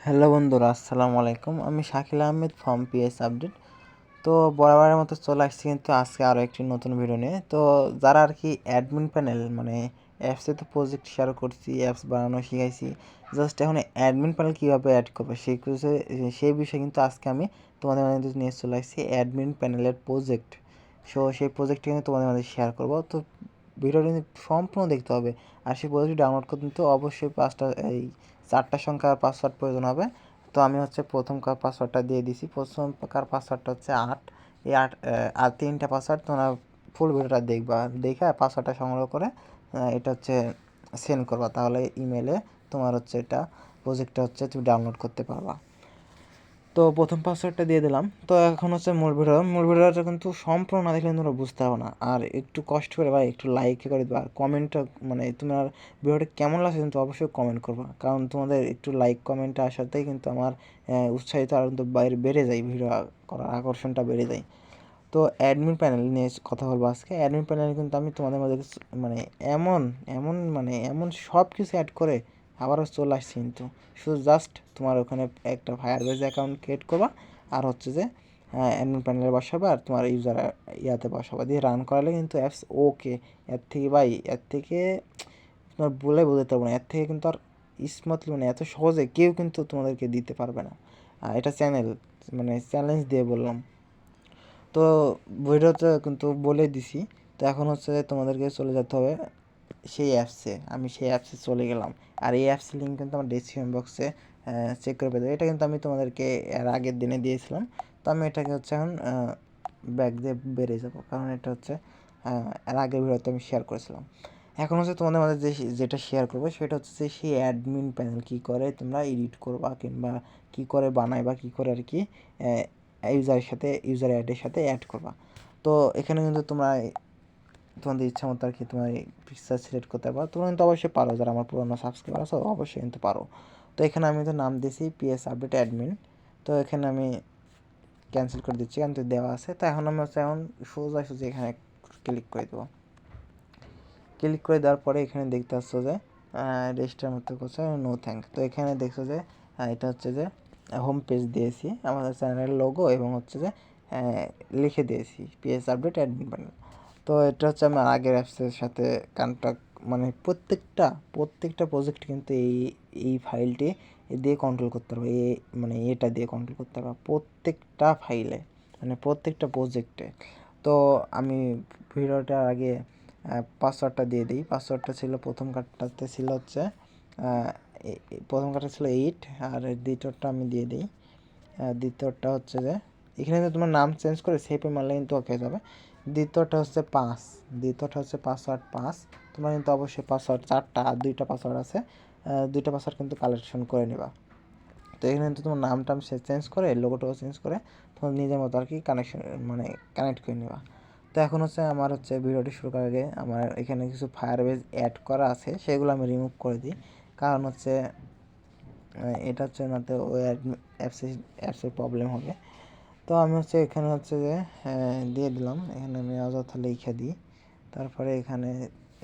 Hello বন্ধুরা, আসসালামু আলাইকুম। আমি Shakil Ahmed from PS update. তো বরাবরের মতো চলে আসছি কিন্তু আজকে আরও একটি নতুন ভিডিও নিয়ে। তো যারা আর কি অ্যাডমিন প্যানেল মানে অ্যাপসে তো প্রজেক্ট শেয়ার করছি, অ্যাপস বানানো শিখাইছি, জাস্ট এখন অ্যাডমিন প্যানেল কীভাবে অ্যাড করবে সেই বিষয়ে কিন্তু আজকে আমি তোমাদের মাঝে নিয়ে চলে আসছি অ্যাডমিন প্যানেলের প্রজেক্ট। সেই প্রজেক্টটি কিন্তু তোমাদের মাঝে শেয়ার করবো। তো ভিডিওটি সম্পূর্ণ দেখতে হবে। আর সেই প্রজেক্টটি ডাউনলোড করতে কিন্তু অবশ্যই 4টা সংখ্যার পাসওয়ার্ড প্রয়োজন হবে। তো আমি প্রথম পাসওয়ার্ডটা দিয়ে দিছি। প্রথম পাসওয়ার্ডটা হচ্ছে 8। এই 8 আর 3টা পাসওয়ার্ড তোমরা ফুল ভিডিওটা দেখবা, দেখে পাসওয়ার্ডটা সংগ্রহ করে এটা সেন্ড করবা। তাহলে ইমেলে তোমার এটা প্রজেক্টটা তুমি ডাউনলোড করতে পারবা। তো প্রথম পাসওয়ার্ডটা দিয়ে দিলাম। তো এখন মূল ভিডিওটা কিন্তু সম্পূর্ণ না দেখলে তোমরা বুঝতে পারো না। আর একটু কষ্ট করে বা একটু লাইক করে দেবা, আর কমেন্টটা তোমার ভিডিওটা কেমন লাগছে কিন্তু অবশ্যই কমেন্ট করবা, কারণ তোমাদের একটু লাইক কমেন্টটা আসাতেই কিন্তু আমার উৎসাহিত আর কিন্তু বেড়ে যায়, ভিডিও করার আকর্ষণটা বেড়ে যায়। তো অ্যাডমিন প্যানেল নিয়ে কথা বলবো আজকে। অ্যাডমিন প্যানেল কিন্তু আমি তোমাদের মধ্যে মানে এমন এমন সব কিছু অ্যাড করে আবারও চলে আসছি। কিন্তু শুধু জাস্ট তোমার ওখানে একটা ফায়ারবেজ অ্যাকাউন্ট ক্রিয়েট করবা, আর অ্যাডমিন প্যানেলে বসাবা, আর তোমার ইউজার বসাবা, দিয়ে রান করালে কিন্তু অ্যাপস ওকে। এর থেকে তোমার বলে বোঝাতে পারবো না, এর থেকে কিন্তু আর স্মুথলি এত সহজে কেউ কিন্তু তোমাদেরকে দিতে পারবে না। এটা চ্যালেঞ্জ দিয়ে বললাম। তো ভিডিওতে কিন্তু বলে দিছি। তো এখন তোমাদেরকে চলে যেতে হবে সেই অ্যাপসে। আমি সেই অ্যাপসে চলে গেলাম, আর এই অ্যাপসের লিঙ্ক কিন্তু আমার ডেসক্রিপশন বক্সে চেক করে পেয়ে যাবে। এটা কিন্তু আমি তোমাদেরকে এর আগের দিনে দিয়েছিলাম। তো আমি এটাকে এখন ব্যাক দিয়ে বেরিয়ে যাবো, কারণ এটা এর আগের ভিডিওতে আমি শেয়ার করেছিলাম। এখন তোমাদের মাঝে যেটা শেয়ার করবো সেটা সেই অ্যাডমিন প্যানেল কী করে তোমরা এডিট করবা, কিংবা কী করে বানাইবা, কী করে আর কি ইউজার অ্যাডের সাথে অ্যাড করবা। তো এখানে কিন্তু তোমরা তোমাদের ইচ্ছা মতো আর কি তোমার পিকচার সিলেক্ট করতে পারো। তোমরা কিন্তু অবশ্যই পারো, যারা আমার পুরোনো সাবস্ক্রাইবার আছে অবশ্যই কিন্তু পারো। তো এখানে আমি তো নাম দিয়েছি পিএস আপডেট অ্যাডমিন। তো এখানে আমি ক্যান্সেল করে দিচ্ছি, কারণ দেওয়া আছে। তো এখন আমি সোজা এখানে ক্লিক করে দেবো। ক্লিক করে দেওয়ার পরে এখানে দেখতে পাচ্ছ যে রেজিস্টার মতো করছে নো থ্যাঙ্ক। তো এখানে দেখছো যে এটা যে হোম পেজ দিয়েছি, আমাদের চ্যানেলের লোগো, এবং লিখে দিয়েছি পিএস আপডেট অ্যাডমিন প্যানেল। তো এটা আমার আগের অ্যাপসের সাথে কন্ট্যাক্ট, প্রত্যেকটা প্রজেক্ট কিন্তু এই ফাইলটি দিয়ে কন্ট্রোল করতে পারবো। এটা দিয়ে কন্ট্রোল করতে পারবো প্রত্যেকটা ফাইলে, প্রত্যেকটা প্রজেক্টে। তো আমি ভিডিওটার আগে পাসওয়ার্ডটা দিয়ে দিই। পাসওয়ার্ডটা ছিল প্রথম কার্ডটাতে ছিল 8, আর দ্বিতীয়টা আমি দিয়ে দিই। দ্বিতীয়টা যে এখানে তোমার নাম চেঞ্জ করে সেভে মারলে কিন্তু ওকে যাবে। দ্বিতীয়টা 5, পাসওয়ার্ড 5। তোমরা কিন্তু অবশ্যই পাসওয়ার্ড 4টা আর 2টা পাসওয়ার্ড আছে, 2টা পাসওয়ার্ড কিন্তু কালেকশন করে নেবা। তো এখানে কিন্তু তোমার নামটা চেঞ্জ করে, লোগোটাও চেঞ্জ করে তোমার নিজের মতো আর কি কানেক্ট করে নেবা। তো এখন আমার ভিডিওটি শুরু করার আগে আমার এখানে কিছু ফায়ারবেজ অ্যাড করা আছে, সেগুলো আমি রিমুভ করে দিই, কারণ এটা নাতে ওই অ্যাপসের প্রবলেম হবে। তো আমি এখানে যে দিয়ে দিলাম, এখানে আমি অযথা লিখে দিই, তারপরে এখানে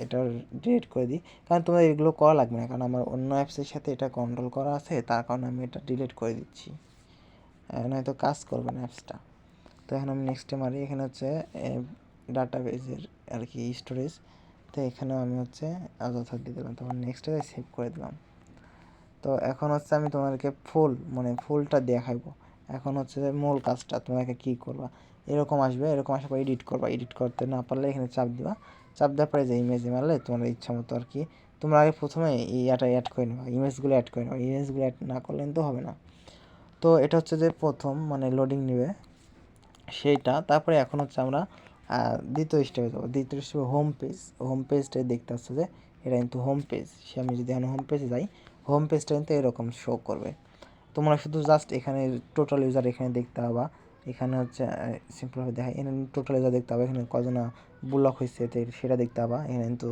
এটা ডিলিট করে দিই, কারণ তোমার এগুলো করা লাগবে না, কারণ আমার অন্য অ্যাপসের সাথে এটা কন্ট্রোল করা আছে, তার কারণে আমি এটা ডিলিট করে দিচ্ছি, নয়তো কাজ করবে না অ্যাপসটা। তো এখন আমি নেক্সটে মারি। এখানে ডাটাবেজের আর কি স্টোরেজ। তো এখানেও আমি অযথা দিয়ে দিলাম, তখন নেক্সটে সেভ করে দিলাম। তো এখন আমি তোমাদেরকে ফুলটা দেখাইবো। এখন যে মূল কাজটা তোমাকে কী করবা, এরকম আসার পর এডিট করবা। এডিট করতে না পারলে এখানে চাপ দিবা, চাপ দেওয়ার পরে যে ইমেজে মারলে তোমার ইচ্ছা মতো আর কি তোমরা আগে প্রথমে ইয়াটা অ্যাড করে নেবা, ইমেজগুলো অ্যাড করে নেবা। ইমেজগুলো অ্যাড না করলে কিন্তু হবে না। তো এটা যে প্রথম লোডিং নেবে সেইটা। তারপরে এখন আমরা দ্বিতীয় স্টেপে যাবো। দ্বিতীয় স্টেপে হোম পেজটা দেখতে পাচ্ছ যে এটা কিন্তু হোম পেজ। আমি যদি এখন হোম পেজে যাই, হোম পেজটা কিন্তু এরকম শো করবে। তোমরা শুধু জাস্ট এখানে টোটাল ইউজার এখানে দেখতে পাবা। এখানে সিম্পলভাবে দেখায়, এখানে টোটাল ইউজার দেখতে পাবা, এখানে কজনা ব্লক হয়েছে সেটা দেখতে পাবা। এখানে কিন্তু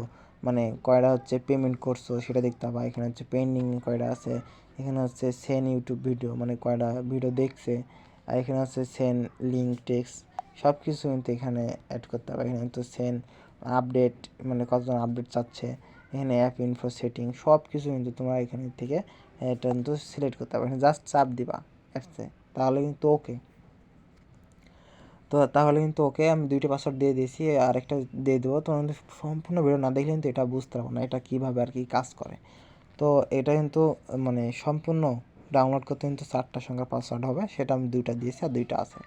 কয়টা পেমেন্ট করছো সেটা দেখতে পাবা। এখানে পেন্ডিং কয়টা আছে, এখানে সেন ইউটিউব ভিডিও কয়টা ভিডিও দেখছে, আর এখানে সেন লিঙ্ক টেক্সট সব কিছু কিন্তু এখানে অ্যাড করতে হবে। এখানে কিন্তু সেন আপডেট কতজন আপডেট চাচ্ছে, এখানে অ্যাপ ইনফো সেটিং সব কিছু কিন্তু তোমরা এখান থেকে এটা কিন্তু সিলেক্ট করতে পারবে। জাস্ট চাপ দিবা অ্যাপসে, তাহলে কিন্তু ওকে। তো তাহলে কিন্তু ওকে আমি 2টা পাসওয়ার্ড দিয়ে দিয়েছি, আর একটা দিয়ে দেবো। তোমার কিন্তু সম্পূর্ণ ভিডিও না দেখলে কিন্তু এটা বুঝতে পারবো না এটা কীভাবে আর কি কাজ করে। তো এটা কিন্তু মানে সম্পূর্ণ ডাউনলোড করতে কিন্তু 4টা সংখ্যার পাসওয়ার্ড হবে, সেটা আমি 2টা দিয়েছি আর 2টা আছে।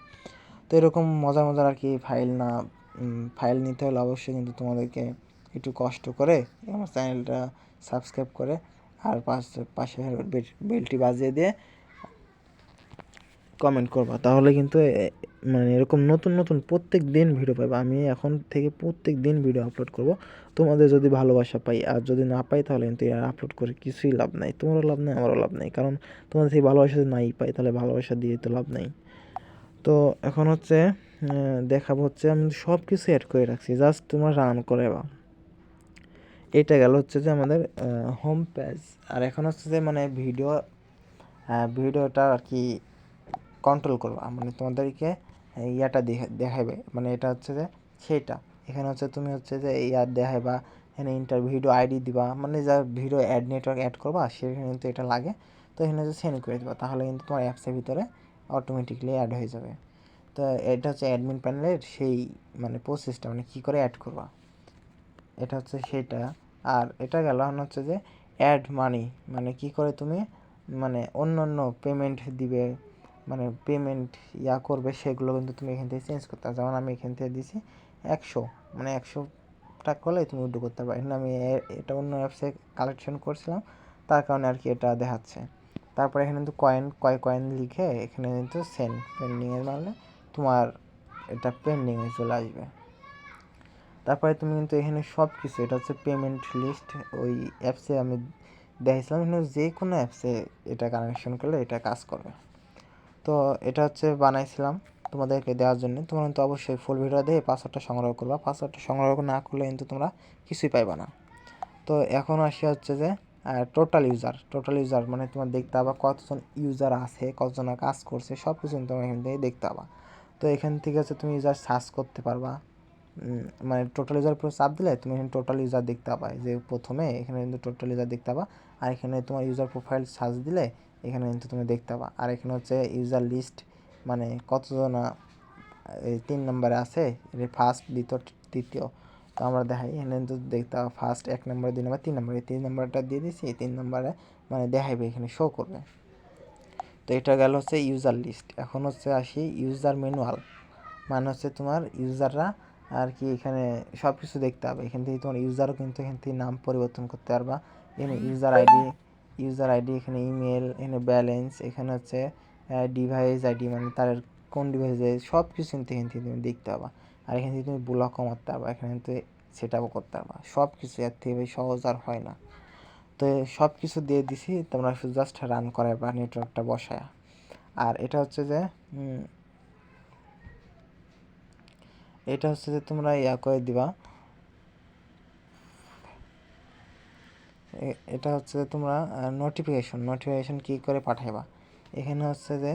তো এরকম মজার মজার আর কি ফাইল নিতে হলে অবশ্যই কিন্তু তোমাদেরকে একটু কষ্ট করে আমার চ্যানেলটা সাবস্ক্রাইব করে আর পাশে বেলটি বাজিয়ে দিয়ে কমেন্ট করবা, তাহলে কিন্তু মানে এরকম নতুন নতুন প্রত্যেক দিন ভিডিও পাবে। আমি এখন থেকে প্রত্যেক দিন ভিডিও আপলোড করব, তোমাদের যদি ভালোবাসা পাই। আর যদি না পাই তাহলে কিন্তু আপলোড করে কিছুই লাভ নাই, তোমারও লাভ নেই আমারও লাভ নেই, কারণ তোমাদের সেই ভালোবাসা যদি নাই পাই তাহলে ভালোবাসা দিয়ে তো লাভ নেই। তো এখন হচ্ছে দেখাবো হচ্ছে আমি সব কিছু অ্যাড করে রাখছি, জাস্ট তোমরা রান করে বা। এটা গেল হচ্ছে যে আমাদের হোম পেজ। আর এখন হচ্ছে যে মানে ভিডিওটা আর কি কন্ট্রোল করবা, মানে তোমাদেরকে ইয়াটা দেখাবে, মানে এটা হচ্ছে যে সেইটা। এখানে হচ্ছে তুমি হচ্ছে যে ইয়ার দেখাবা, এখানে ভিডিও আইডি দিবা, মানে যা ভিডিও নেটওয়ার্ক অ্যাড করবা সেখানে কিন্তু এটা লাগে। তো এখানে যে সেন্ড করে দিবা, তাহলে কিন্তু তোমার অ্যাপসের ভিতরে অটোমেটিকলি অ্যাড হয়ে যাবে। তো এটা হচ্ছে অ্যাডমিন প্যানেলের সেই মানে প্রসেসটা, মানে কী করে অ্যাড করবা, এটা হচ্ছে সেটা। আর এটা গেল হচ্ছে যে অ্যাড মানি, মানে কি করে তুমি মানে অন্য অন্য পেমেন্ট দিবে, মানে পেমেন্ট করবে, সেগুলো কিন্তু তুমি এখান থেকে চেঞ্জ করতে হবে। যেমন আমি এখান থেকে দিছি 100, মানে 100 টাকা করলে তুমি উইথড্র করতে পারবে। এখানে আমি এটা অন্য অ্যাপসে কালেকশন করছিলাম, তার কারণে আর কি এটা দেখাচ্ছে। তারপরে এখানে কিন্তু কয়েন লিখে এখানে কিন্তু সেন্ড পেন্ডিংয়ে মারলে তোমার এটা পেন্ডিংয়ে চলে আসবে। তারপরে তুমি কিন্তু এখানে সব কিছু, এটা হচ্ছে পেমেন্ট লিস্ট, ওই অ্যাপসে আমি দেখেছিলাম, এখানে যে কোনো অ্যাপসে এটা কানেকশন করলে এটা কাজ করবে। তো এটা হচ্ছে বানাইছিলাম তোমাদেরকে দেওয়ার জন্য। তোমরা কিন্তু অবশ্যই ফুল ভিডিও দিয়ে পাসওয়ার্ডটা সংগ্রহ করবা, পাসওয়ার্ডটা সংগ্রহ না করলে কিন্তু তোমরা কিছুই পাইবা না। তো এখন আসি হচ্ছে যে টোটাল ইউজার, মানে তোমার দেখতে পাবা কতজন ইউজার আছে, কতজন কাজ করছে, সব কিছু তুমি এখান থেকে দেখতে পাবা। তো এখান থেকে হচ্ছে তুমি ইউজার সার্চ করতে পারবা, মানে টোটাল ইউজার পুরো চাপ দিলে তুমি এখানে টোটাল ইউজার দেখতে পাবা, যে প্রথমে এখানে কিন্তু টোটাল ইউজার দেখতে পাবা। আর এখানে তোমার ইউজার প্রোফাইল সার্চ দিলে এখানে কিন্তু তুমি দেখতে পাবা। আর এখানে হচ্ছে ইউজার লিস্ট, মানে কতজন এই 3 নম্বরে আছে, ফার্স্ট, দ্বিতীয়, তৃতীয়। তো আমরা দেখাই এখানে কিন্তু দেখতে পাবো ফার্স্ট, 1 নম্বর, 2 নম্বর, 3 নম্বর, এই 3 নম্বরটা দিয়ে দিচ্ছি, এই 3 নম্বরে মানে দেখাইবে, এখানে শো করবে। তো এটা গেল হচ্ছে ইউজার লিস্ট। এখন হচ্ছে আসি ইউজার ম্যানুয়াল, মানে হচ্ছে তোমার ইউজাররা আর কি এখানে সব কিছু দেখতে হবে। এখান থেকে তোমার ইউজারও কিন্তু এখান থেকে নাম পরিবর্তন করতে পারবা। এখানে ইউজার আইডি, এখানে ইমেল, এখানে ব্যালেন্স, এখানে হচ্ছে ডিভাইস আইডি, মানে তার কোন ডিভাইসে, সব কিছু কিন্তু এখান থেকে তুমি দেখতে পাবা। আর এখান থেকে তুমি ব্লক কমাতে পারবা, এখানে কিন্তু সেট আপও করতে পারবা। সব কিছু এর থেকে বেশি সহজ আর হয় না। তো সব কিছু দিয়ে দিছি, তোমরা শুধু জাস্ট রান করাই বা নেটওয়ার্কটা বসায়। আর এটা হচ্ছে যে তোমরা করে দিবা, এটা হচ্ছে যে তোমরা নোটিফিকেশন কী করে পাঠাইবা। এখানে হচ্ছে যে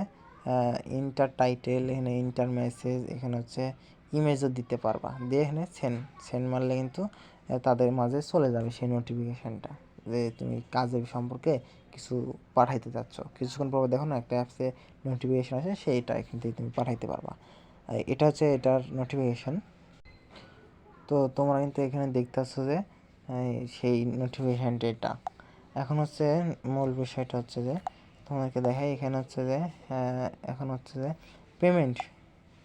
ইন্টার টাইটেল, এখানে ইন্টার মেসেজ, এখানে হচ্ছে ইমেজও দিতে পারবা, দিয়ে এখানে সেন্ড মারলে কিন্তু তাদের মাঝে চলে যাবে সেই নোটিফিকেশানটা, যে তুমি কাজের সম্পর্কে কিছু পাঠাইতে চাচ্ছ। কিছুক্ষণ পর দেখো না একটা অ্যাপসে নোটিফিকেশান আসে, সেইটা এখান থেকে তুমি পাঠাইতে পারবা। এটা হচ্ছে এটার নোটিফিকেশান। তো তোমরা কিন্তু এখানে দেখতেছো যে সেই নোটিফিকেশানটা এটা। এখন হচ্ছে মূল বিষয়টা হচ্ছে যে তোমাদেরকে দেখাই, এখানে হচ্ছে যে এখন হচ্ছে যে পেমেন্ট,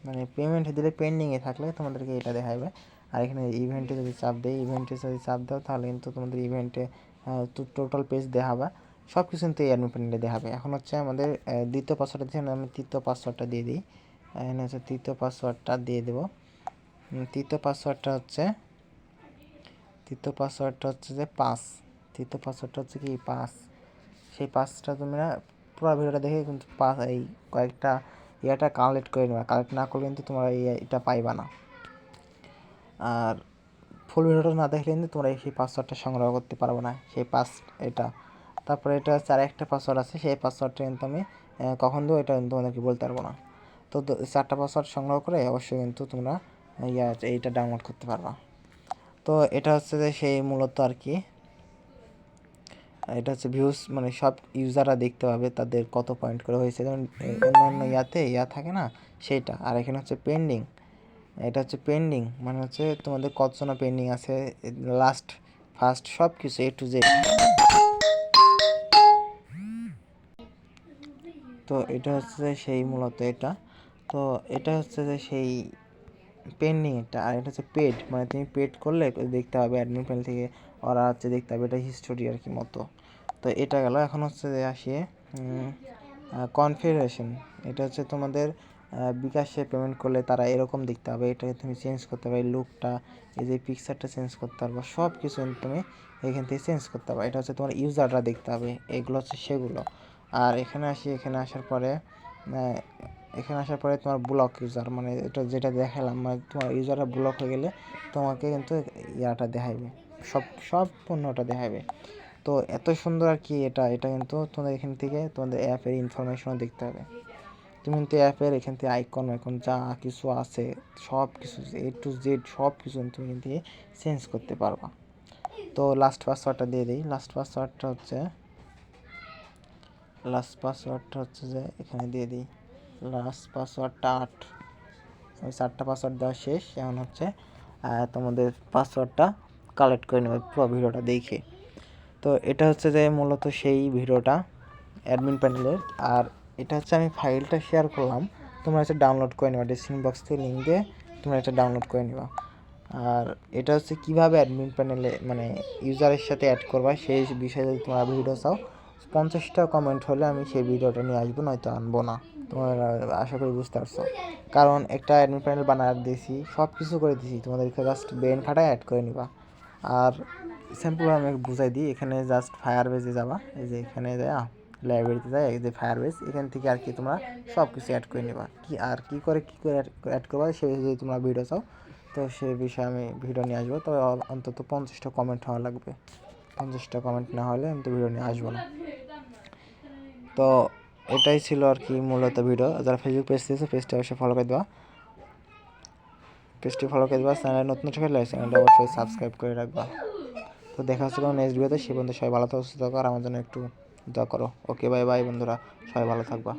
মানে পেমেন্ট দিলে পেন্ডিংয়ে থাকলে তোমাদেরকে এটা দেখাবে। আর এখানে ইভেন্টে যদি চাপ দাও তাহলে কিন্তু তোমাদের ইভেন্টে টোটাল পেজ দেখাবে, সব কিছু কিন্তু এই অ্যাডমিন প্যানেলে দেখাবে। এখন হচ্ছে আমাদের দ্বিতীয় পাসওয়ার্ডটা দিয়ে আমি তৃতীয় পাসওয়ার্ডটা দিয়ে দিই। এখানে হচ্ছে তৃতীয় পাসওয়ার্ডটা দিয়ে দেবো। তৃতীয় পাসওয়ার্ডটা হচ্ছে যে 5। তৃতীয় পাসওয়ার্ডটা হচ্ছে কি 5। সেই 5টা তোমরা পুরো ভিডিওটা দেখে কিন্তু এই কয়েকটা কালেক্ট করে নেবা, কালেক্ট না করলে কিন্তু তোমরা এটা পাইবা না। আর ফুল ভিডিওটা না দেখলে কিন্তু তোমরা সেই পাসওয়ার্ডটা সংগ্রহ করতে পারবো না, সেই এটা। তারপরে এটা হচ্ছে আর একটা পাসওয়ার্ড আছে, সেই পাসওয়ার্ডটা কিন্তু আমি কখন দেবো এটা কিন্তু তোমাদেরকে বলতে পারবো না। তো 4টা পাসওয়ার্ড সংগ্রহ করে অবশ্যই কিন্তু তোমরা এইটা ডাউনলোড করতে পারবা। তো এটা হচ্ছে যে সেই মূলত আর কি এটা হচ্ছে ভিউজ, মানে সব ইউজাররা দেখতে পাবে তাদের কত পয়েন্ট করে হয়েছে, যেমন অন্য ইয়া থাকে না সেইটা। আর এখানে হচ্ছে পেন্ডিং, এটা হচ্ছে পেন্ডিং মানে হচ্ছে তোমাদের কতজনা পেন্ডিং আছে, লাস্ট ফার্স্ট সব কিছু A to Z। তো এটা হচ্ছে যে সেই মূলত এটা, তো এটা হচ্ছে যে সেই পেন্ডিং এটা। আর এটা হচ্ছে পেড, মানে তুমি পেড করলে দেখতে পাবে অ্যাডমিন প্যানেল থেকে, ওরা হচ্ছে দেখতে পাবে এটা হিস্টোরি আর কি মতো। তো এটা গেল। এখন হচ্ছে যে আসিয়ে কনফিগারেশন। এটা হচ্ছে তোমাদের বিকাশে পেমেন্ট করলে তারা এরকম দেখতে হবে, এটাকে তুমি চেঞ্জ করতে পারবে, লুকটা এই যে পিকচারটা চেঞ্জ করতে পারবে, সব কিছু তুমি এখান থেকে চেঞ্জ করতে পারবে। এটা হচ্ছে তোমার ইউজাররা দেখতে হবে, এগুলো হচ্ছে সেগুলো। আর এখানে আসি, এখানে আসার পরে তোমার ব্লক ইউজার, মানে এটা যেটা দেখালাম, মানে তোমার ইউজাররা ব্লক হয়ে গেলে তোমাকে কিন্তু ইয়াটা দেখাবে, সব পণ্যটা দেখাবে। তো এত সুন্দর আর কি এটা কিন্তু তোমাদের এখান থেকে তোমাদের অ্যাপের ইনফরমেশনও দেখতে হবে। তুমি কিন্তু অ্যাপের এখান থেকে আইকন যা কিছু আছে সব কিছু A to Z সব কিছু তুমি এখান থেকে চেঞ্জ করতে পারবা। তো লাস্ট পাসওয়ার্ডটা দিয়ে দিই। লাস্ট পাসওয়ার্ডটা হচ্ছে যে এখানে দিয়ে দিই। লাস্ট পাসওয়ার্ডটা 8, ওই 4টা পাসওয়ার্ড দেওয়া শেষ। এখন হচ্ছে তোমাদের পাসওয়ার্ডটা কালেক্ট করে নেবে পুরো ভিডিওটা দেখে। তো এটা হচ্ছে যে মূলত সেই ভিডিওটা অ্যাডমিন প্যানেলের। আর এটা হচ্ছে আমি ফাইলটা শেয়ার করলাম, তোমরা হচ্ছে ডাউনলোড করে নেবা, ডিসক্রিপশন বক্স থেকে লিঙ্ক দিয়ে তোমরা এটা ডাউনলোড করে নেবা। আর এটা হচ্ছে কীভাবে অ্যাডমিন প্যানেলে মানে ইউজারের সাথে অ্যাড করবা সেই বিষয়ে যদি তোমরা ভিডিও চাও, 50টা কমেন্ট হলে আমি সেই ভিডিওটা নিয়ে আসবো, নয়তো আনবো না। তোমরা আশা করি বুঝতে পারছো, কারণ একটা অ্যাডমিন প্যানেল বানায় দিয়েছি, সব কিছু করে দিয়েছি, তোমাদেরকে জাস্ট ব্রেন খাটায় অ্যাড করে নিবা। আর স্যাম্পল আমি বুঝাই দিই। এখানে জাস্ট ফায়ার বেজে যাবা, এই যে এখানে যাও লাইব্রেরিতে যায়, এই যে ফায়ার বেজ, এখান থেকে আর কি তোমরা সব কিছু অ্যাড করে নেবা। কী করে অ্যাড করবা সে যদি তোমরা ভিডিও চাও, তো সেই বিষয়ে আমি ভিডিও নিয়ে আসবো। তবে অন্তত 50টা কমেন্ট হওয়া লাগবে, 50টা কমেন্ট না হলে আমি তো ভিডিও নিয়ে আসবো না। তো এটাই ছিল আর কি মূলত ভিডিও। যারা ফেসবুক পেজ দিয়েছে পেজটা অবশ্যই ফলো করে দেওয়া, চ্যানেলে নতুন থাকলে চ্যানেলটা অবশ্যই সাবস্ক্রাইব করে রাখবা। তো দেখা হচ্ছে কোনো নেক্সট ভিডিওতে। সে বন্ধু সবাই ভালো থাকো, সুস্থ থাকো, আর আমার জন্য একটু দোয়া করো। ওকে, বাই বাই বন্ধুরা, সবাই ভালো থাকবা।